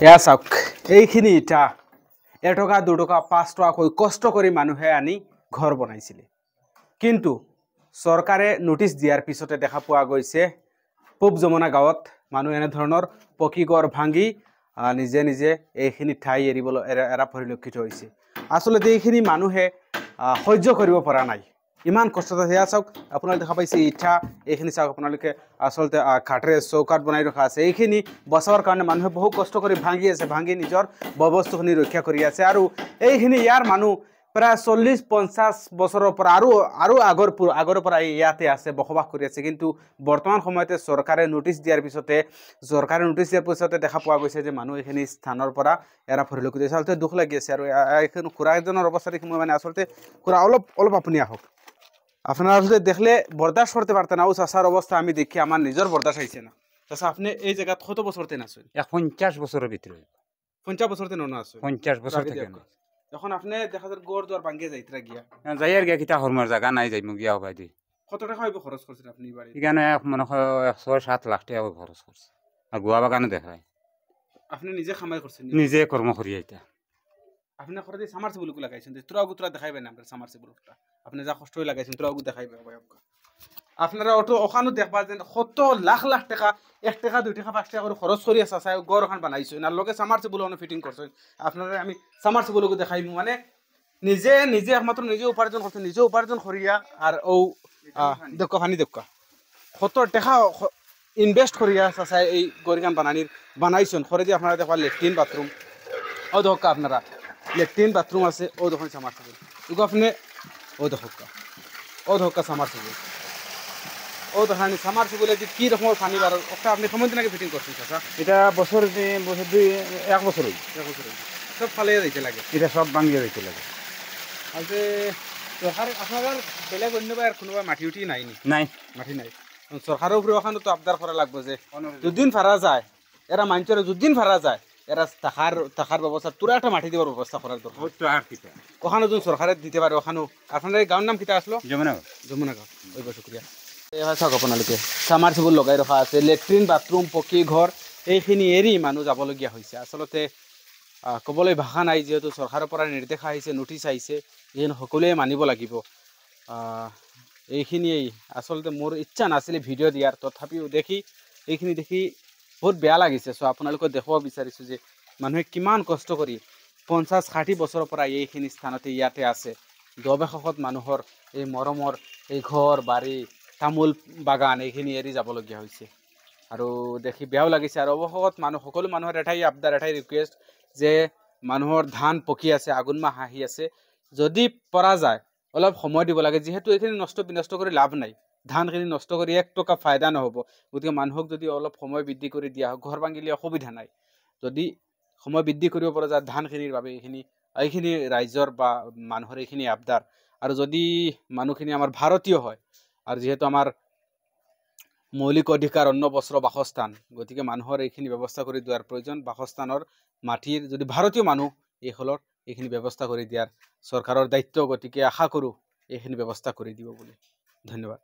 এয়া চাওক এইখিনি ইটা এটকা 2 টকা 5 টকাকৈ কষ্ট কৰি মানুহে আনি ঘৰ বনাইছিল কিন্তু চৰকাৰে নোটিছ দিয়াৰ পিছতে দেখা পোৱা গৈছে পূব যমুনা গাঁৱত মানুহ এনে ধৰণৰ পকি ঘৰ ভাঙি নিজে নিজে এইখিনি ঠাই এৰিবলৈ এৰা পৰিলক্ষিত হৈছে আসলতে এইখিনি মানুহে সহ্য কৰিব পৰা নাই ইমান কষ্টত হেয়া চাওক আপোনালোকে দেখা পাইছে ইটা এইখিনি চাওক আপোনালোকে আসলতে কাঠৰে চৌকাট বনাই ৰখা আছে এইখিনি বচাবৰ কাৰণে মানুহে বহু কষ্ট কৰি ভাঙি নিজৰ বস্তুখিনি ৰক্ষা কৰি আছে আৰু এইখিনি ইয়াৰ মানুহ প্ৰায় 40-50 বছৰৰ পৰা আৰু আগৰ পৰা ইয়াতে আছে বসবাস কৰি আছে কিন্তু বৰ্তমান সময়তে চৰকাৰে নোটিছ দিয়াৰ পিছতে দেখা পোৱা গৈছে যে মানুহ এইখিনি স্থানৰ পৰা এৰা পৰিলক্ষিত হৈছে আসলতে দুখ লাগি আছে আৰু এইখন খুৰা এজনৰ অৱস্থা দেখি মই মানে আসলতে খুৰা অলপ আপুনি আহক আপনারা আসলে দেখলে বরদাস্ত করতে পারতেন না ও চাষার অবস্থা আমি দেখি আমার নিজের বরদাস্ত হয়েছে না চাষা আপনি এই জায়গাত কত বছর তেন আছেন 50 বছরের ভিতরে 50 বছর তেন আছে 50 বছর থেকে এখন আপনি দেখা যায় গড় দর ভাঙ্গে যাইতরা গিয়া যাই আর গিয়া কিতা হরমার জায়গা নাই যাই মুগিয়া হবাই দি কত টাকা হইব খরচ করছেন আপনি বাড়ি এখানে মনে হয় 100-7 লাখ টাকা খরচ করছে আর গোয়া বাগানে দেখায় আপনি নিজে খামাই করছেন নিজে কর্ম করি এটা আপনি খরচে সামারসিবল লাগাইছেন তোরা দেখাইবেন আমরা সামারসিবলটা আপনি যা কষ্ট লাগাইছেন তোরা দেখাইবে আপনারা অটো ওখানো দেখবা যে কত লাখ টাকা 1 টাকা 2 টাকা 5 টাকা করে খরচ করি আছে চাই গড় ওখান বানাইছো না লগে সামারসিবল ফিটিং করছেন আপনারা আমি সামারসিবল দেখাইমু মানে নিজে একমাত্র নিজে উপার্জন করছেন নিজে উপার্জন করিয়া আর ও দেখো পানি দেখো কত টাকা ইনভেস্ট করিয়া চাই এই গড়িখান বানাইছেন খরে দিয়ে আপনারা দেখবা লেট্রিন বাথরুম ও দেখো আপনারা লেট্রিন বাথরুম আছে ও দেখুন সামারসিবল এগো আপনি ও দেখো সামারসিবল ও দেখানি সামারসিবলে যে কি রকম পানি বার ওটা আপনি কমন দিন আগে ফিটিং করছেন চাচা এটা বছর 1 বছর হই সব ফালে যাইতে লাগে এটা সব ভাঙিয়ে যাইতে লাগে আজকে সরকার আপনার বেলেগ অন্য আর কোনোবা মাটি উঠি নাই মাটি নাই সরকারের উপরে ওখানে তো আবদার করা লাগবে যে দুদিন ফারা যায় এরা মানুষের দুদিন ফারা যায় এরা থাকার ব্যবস্থা তোরা একটা মাটি দেওয়ার ব্যবস্থা করার দরকার ওখানে যদি সরকারে দিতে পারে ওখানেও আপনার এই গাঁৱৰ নাম কিটা আসলো যমুনা গাঁও ওই শুক্ৰিয়া এবাৰ চাওক আপোনালোকে সামাৰসিবল লগাই ৰখা আছে লেট্ৰিন বাথৰুম পকী ঘৰ এইখিনি এৰি মানুহ যাবলগীয়া হৈছে আচলতে ক'বলৈ ভাষা নাই যিহেতু চৰকাৰৰ পৰা নিৰ্দেশ আহিছে নোটিছ আহিছে এইখিনি সকলোৱে মানিব লাগিব এইখিনিয়েই আচলতে মোৰ ইচ্ছা নাছিলে ভিডিঅ' দিয়াৰ তথাপিও এইখিনি দেখি বহুত বেয়া লাগিছে চ' আপোনালোকক দেখুৱাব বিচাৰিছোঁ যে মানুহে কিমান কষ্ট কৰি 50-60 বছৰৰ পৰা এইখিনি স্থানতে ইয়াতে আছে দবেশত মানুহৰ এই মৰমৰ এই ঘৰ বাৰী তামোল বাগান এইখিনি এৰি যাবলগীয়া হৈছে আৰু দেখি বেয়াও লাগিছে আৰু অৱশেষত সকলো মানুহৰ এটাই আবদাৰ এটাই ৰিকুৱেষ্ট যে মানুহৰ ধান পকি আছে আগুন মাহ আহি আছে যদি পৰা যায় অলপ সময় দিব লাগে যেহেতু এইখিনি বিনষ্ট কৰি লাভ নাই ধানখিনি নষ্ট কৰি 1 টকা ফায়দা নহ'ব গতিকে মানুহক যদি অলপ সময় বৃদ্ধি কৰি দিয়া হয় ঘৰ ভাঙিলে অসুবিধা নাই যদি সময় বৃদ্ধি কৰিব পৰা যায় ধানখিনিৰ বাবে এইখিনি ৰাইজৰ বা মানুহৰ এইখিনি আবদাৰ আৰু যদি মানুহখিনি আমাৰ ভাৰতীয় হয় আৰু যেহেতু আমাৰ মৌলিক অধিকাৰ অন্ন বস্ত্ৰ বাসস্থান গতিকে মানুহৰ এইখিনি ব্যৱস্থা কৰি দিয়াৰ প্ৰয়োজন বাসস্থানৰ মাটিৰ যদি ভাৰতীয় মানুহ এইখিনি ব্যৱস্থা কৰি দিয়াৰ চৰকাৰৰ দায়িত্ব গতিকে আশা কৰোঁ এইখিনি ব্যৱস্থা কৰি দিব বুলি ধন্যবাদ।